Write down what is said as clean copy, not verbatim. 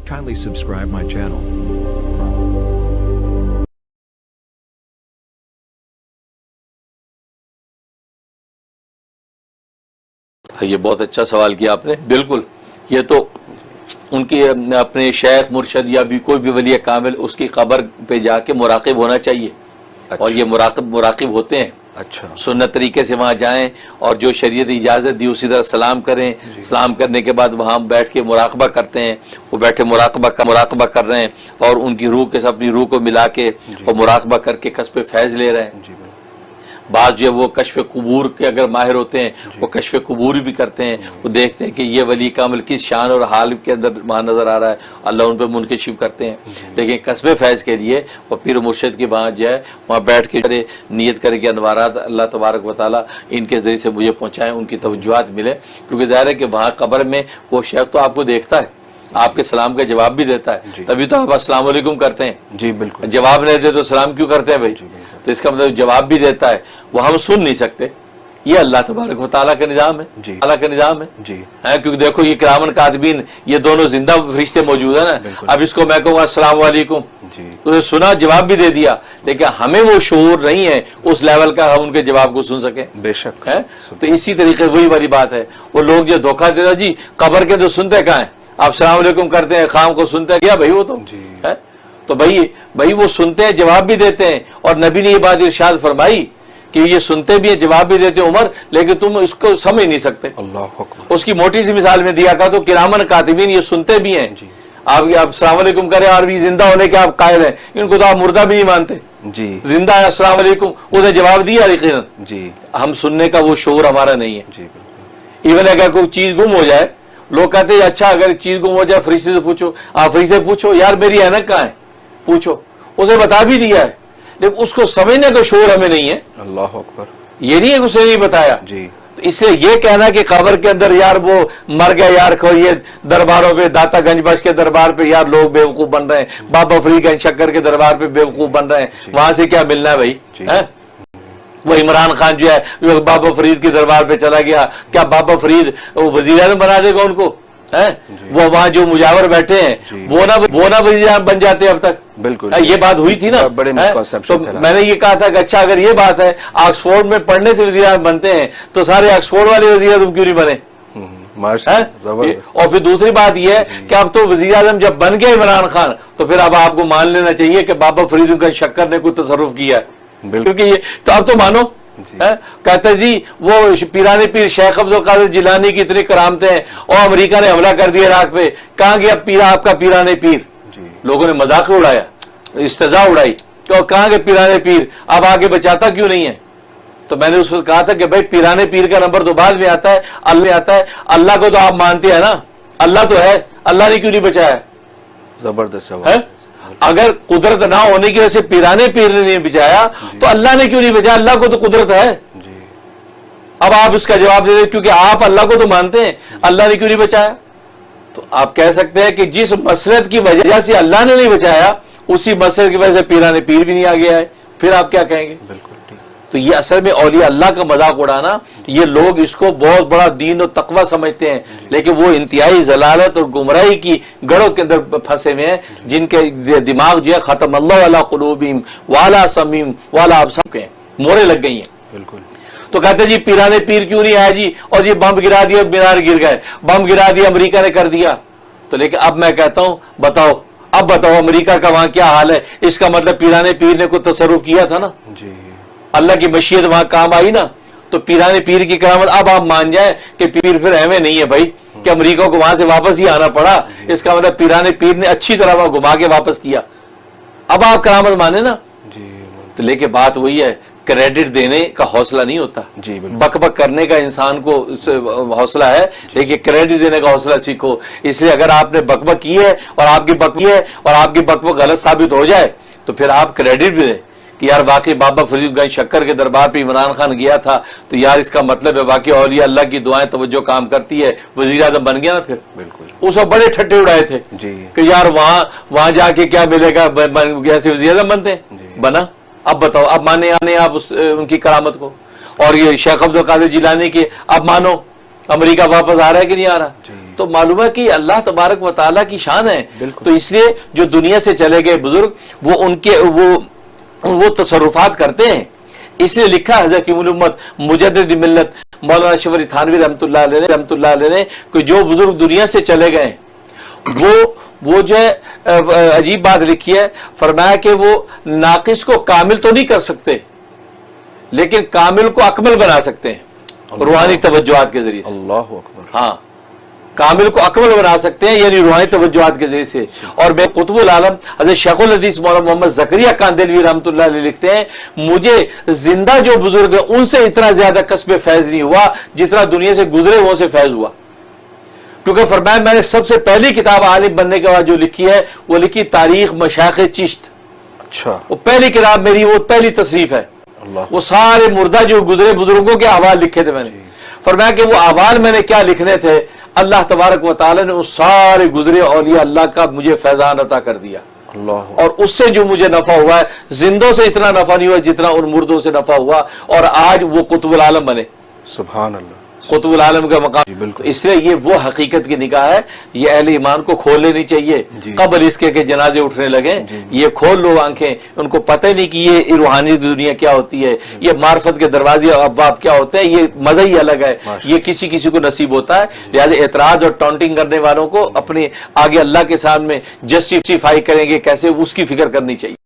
Kindly subscribe my channel. یہ بہت اچھا سوال کیا آپ نے. بالکل یہ تو ان کی اپنے شیخ مرشد یا بھی کوئی بھی ولی کامل اس کی قبر پہ جا کے مراقب ہونا چاہیے. اور یہ مراقب ہوتے ہیں. اچھا سنت طریقے سے وہاں جائیں اور جو شریعت اجازت دی اسی طرح سلام کریں. سلام کرنے کے بعد وہاں بیٹھ کے مراقبہ کرتے ہیں. وہ بیٹھے مراقبہ کر رہے ہیں اور ان کی روح کے ساتھ اپنی روح کو ملا کے اور مراقبہ کر کے کسب فیض لے رہے ہیں. بعض جو ہے وہ کشف قبور کے اگر ماہر ہوتے ہیں وہ کشف قبور بھی کرتے ہیں. وہ دیکھتے ہیں کہ یہ ولی کامل کس شان اور حال کے اندر وہاں نظر آ رہا ہے, اللہ ان پہ منکشف کرتے ہیں. لیکن کسب فیض کے لیے وہ پیر مرشد کے وہاں جو ہے وہاں بیٹھ کے نیت کرے کہ انوارات اللہ تبارک و تعالیٰ ان کے ذریعے سے مجھے پہنچائیں, ان کی توجہات ملے. کیونکہ ظاہر ہے کہ وہاں قبر میں وہ شیخ تو آپ کو دیکھتا ہے, آپ کے سلام کا جواب بھی دیتا ہے, تبھی تو آپ السلام علیکم کرتے ہیں. جی بالکل. جواب نہیں دیتے تو سلام کیوں کرتے ہیں بھائی؟ تو اس کا مطلب جواب بھی دیتا ہے, وہ ہم سن نہیں سکتے. یہ اللہ تبارک و تعالیٰ کا نظام ہے, اللہ کا نظام ہے. کیونکہ دیکھو یہ کرامن کاتبین یہ دونوں زندہ فرشتے موجود ہیں نا. اب اس کو میں کہوں گا السلام علیکم, تو نے سنا جواب بھی دے دیا, لیکن ہمیں وہ شعور نہیں ہے اس لیول کا ہم ان کے جواب کو سن سکیں. بے شک ہے. تو اسی طریقے وہی والی بات ہے. وہ لوگ جو دھوکہ دیتا جی قبر کے تو سنتے کہاں ہیں, آپ السلام علیکم کرتے ہیں خام کو سنتے ہیں کیا بھائی؟ وہ تو ہے. تو بھائی وہ سنتے ہیں جواب بھی دیتے ہیں. اور نبی نے یہ بات ارشاد فرمائی کہ یہ سنتے بھی ہیں جواب بھی دیتے ہیں عمر, لیکن تم اس کو سمجھ نہیں سکتے. اللہ اکبر. اس کی موٹی سی مثال میں دیا کہا تو کرامن کاتبین یہ سنتے بھی ہیں. آپ السلام علیکم کریں اور بھی زندہ ہونے کے آپ قائل ہیں, ان کو تو آپ مردہ بھی نہیں مانتے. جی زندہ ہے السلام علیکم, انہیں جواب دیا یقیناً. جی ہم سننے کا وہ شعور ہمارا نہیں ہے. جی ایون اگر کوئی چیز گم ہو جائے لوگ کہتے ہیں اچھا اگر چیز گم ہو جائے فرشتے سے پوچھو. آپ فرشتے سے پوچھو یار میری اینک کہاں ہے, پوچھو. اسے بتا بھی دیا ہے, لیکن اس کو سمجھنے کا شعور ہمیں نہیں ہے. اللہ اکبر. یہ نہیں ہے کہ اسے نہیں بتایا. جی تو اس لیے یہ کہنا کہ قبر کے اندر یار وہ مر گیا یار یہ درباروں پہ داتا گنج بخش کے دربار پہ یار لوگ بیوقوف بن رہے ہیں, بابا فرید گنج شکر کے دربار پہ بیوقوف بن رہے ہیں, وہاں سے کیا ملنا ہے بھائی؟ وہ عمران خان جو ہے بابا فرید کے دربار پہ چلا گیا, کیا بابا فرید وزیر اعظم بنا دے گا ان کو؟ وہ وہاں جو مجاور بیٹھے ہیں وہ نہ وزیر اعظم بن جاتے اب تک. بالکل یہ بات ہوئی تھی نا. تو میں نے یہ کہا تھا کہ اچھا اگر یہ بات ہے آکسفورڈ میں پڑھنے سے وزیر اعظم بنتے ہیں تو سارے آکسفورڈ والے وزیر اعظم کیوں نہیں بنے؟ اور پھر دوسری بات یہ ہے کہ اب تو وزیر اعظم جب بن گیا عمران خان تو پھر اب آپ کو مان لینا چاہیے کہ بابا فرید کا شکر نے کوئی تصرف کیا ہے. کیونکہ یہ تو اب تو مانو. کہتے جی وہ پیرانے پیر شیخ عبد القادر جیلانی کی اتنی کرامتیں ہیں اور امریکہ نے حملہ کر دیا عراق پہ, کہاں گیا پیرا آپ کا پیرانے پیر؟ لوگوں نے مذاق اڑایا, استضاء اڑائی کہ کہاں گئے پیرانے پیر, اب آگے بچاتا کیوں نہیں ہے؟ تو میں نے اس وقت کہا تھا کہ بھائی پیرانے پیر کا نمبر تو بعد میں آتا ہے, اللہ آتا ہے. اللہ کو تو آپ مانتے ہیں نا, اللہ تو ہے, اللہ نے کیوں نہیں بچایا؟ زبردست ہے. اگر قدرت نہ ہونے کی وجہ سے پیرانے پیر نے نہیں بچایا تو اللہ نے کیوں نہیں بچایا؟ اللہ کو تو قدرت ہے. اب آپ اس کا جواب دے دیں کیونکہ آپ اللہ کو تو مانتے ہیں, اللہ نے کیوں نہیں بچایا؟ تو آپ کہہ سکتے ہیں کہ جس مسلط کی وجہ سے اللہ نے نہیں بچایا اسی مسلط کی وجہ سے پیرانے پیر بھی نہیں آ گیا ہے, پھر آپ کیا کہیں گے؟ بالکل. تو یہ اصل میں اولیاء اللہ کا مذاق اڑانا, یہ لوگ اس کو بہت بڑا دین و تقوی سمجھتے ہیں, لیکن وہ انتہائی ضلالت اور گمراہی کی گڑھوں کے اندر پھنسے ہوئے ہیں جن کے دماغ جو ہے ختم اللہ علی قلوبہم وعلی سمعہم وعلی ابصارہم کے مورے لگ گئی ہیں. بالکل. تو کہتے جی پیرانے پیر کیوں نہیں آیا جی, اور جی بم گرا دیا مینار گر گئے, بم گرا دیا امریکہ نے کر دیا. تو لیکن اب میں کہتا ہوں بتاؤ امریکہ کا وہاں کیا حال ہے؟ اس کا مطلب پیرانے پیر نے کوئی تصرف کیا تھا نا. جی اللہ کی مشیت وہاں کام آئی نا. تو پیرانے پیر کی کرامت اب آپ مان جائیں کہ پیر پھر ایویں نہیں ہے بھائی کہ امریکہ کو وہاں سے واپس ہی آنا پڑا, اس کا مطلب پیرانے پیر نے اچھی طرح وہاں گھما کے واپس کیا. اب آپ کرامت مانے نا. تو لیکن بات وہی ہے, کریڈٹ دینے کا حوصلہ نہیں ہوتا. بک بک کرنے کا انسان کو حوصلہ ہے, لیکن کریڈٹ دینے کا حوصلہ سیکھو. اس لیے اگر آپ نے بک بک کی ہے اور آپ کی بک بک غلط ثابت ہو جائے تو پھر آپ کریڈٹ بھی دیں کہ یار واقعی بابا فرید گنج شکر کے دربار پہ عمران خان گیا تھا, تو یار اس کا مطلب ہے واقعی اولیاء اللہ کی دعائیں توجہ کام کرتی ہے, وزیر اعظم بن گیا نا. پھر بالکل اس وقت بڑے ٹھٹے اڑائے تھے کہ یار وہاں جا کے کیا ملے گا, ایسے وزیر اعظم بنتے بنا. اب بتاؤ, اب مانے آپ ان کی کرامت کو؟ اور یہ شیخ عبد القادر جیلانی کی اب مانو, امریکہ واپس آ رہا ہے کہ نہیں آ رہا؟ تو معلوم ہے کہ اللہ تبارک و تعالیٰ کی شان ہے. بالکل. تو اس لیے جو دنیا سے چلے گئے بزرگ وہ ان کے وہ تصرفات کرتے ہیں. اس لیے لکھا حضرت کی امت مجدد ملت مولانا اشرف علی تھانوی رحمۃ اللہ علیہ نے کہ جو بزرگ دنیا سے چلے گئے وہ جو ہے عجیب بات لکھی ہے. فرمایا کہ وہ ناقص کو کامل تو نہیں کر سکتے لیکن کامل کو اکمل بنا سکتے ہیں روحانی توجہات کے ذریعے سے. اللہ اکبر. ہاں کامل کو اکمل بنا سکتے ہیں یعنی روحانی توجہات کے ذریعے سے. اور بے قطب العالم حضرت شیخ الحدیث مولانا محمد زکریا کاندھلوی رحمۃ اللہ علیہ لکھتے ہیں مجھے زندہ جو بزرگ ہیں ان سے اتنا زیادہ کسب فیض نہیں ہوا جتنا دنیا سے گزرے وہ سے فیض ہوا. کیونکہ فرمایا میں نے سب سے پہلی کتاب عالم بننے کے بعد جو لکھی ہے وہ لکھی تاریخ مشائخ چشت. اچھا. وہ پہلی کتاب میری وہ پہلی تصریف ہے. وہ سارے مردہ جو گزرے بزرگوں کے احوال لکھے تھے میں نے. فرمایا کہ وہ احوال میں نے کیا لکھنے تھے اللہ تبارک و تعالی نے اس سارے گزرے اولیاء اللہ کا مجھے فیضان عطا کر دیا. اللہ. اور اس سے جو مجھے نفع ہوا ہے زندوں سے اتنا نفع نہیں ہوا جتنا ان مردوں سے نفع ہوا. اور آج وہ قطب العالم بنے. سبحان اللہ. قطب العالم کا مقام. بالکل. اس لیے یہ وہ حقیقت کی نگاہ ہے یہ اہل ایمان کو کھول لینی چاہیے قبل اس کے کہ جنازے اٹھنے لگیں. یہ کھول لو آنکھیں. ان کو پتہ نہیں کہ یہ روحانی دنیا کیا ہوتی ہے یہ معرفت کے دروازے ابواب کیا ہوتے ہیں یہ مزہ ہی الگ ہے. یہ کسی کسی کو نصیب ہوتا ہے. لہذا اعتراض اور ٹانٹنگ کرنے والوں کو اپنے آگے اللہ کے سامنے جسٹیفائی کریں گے کیسے اس کی فکر کرنی چاہیے.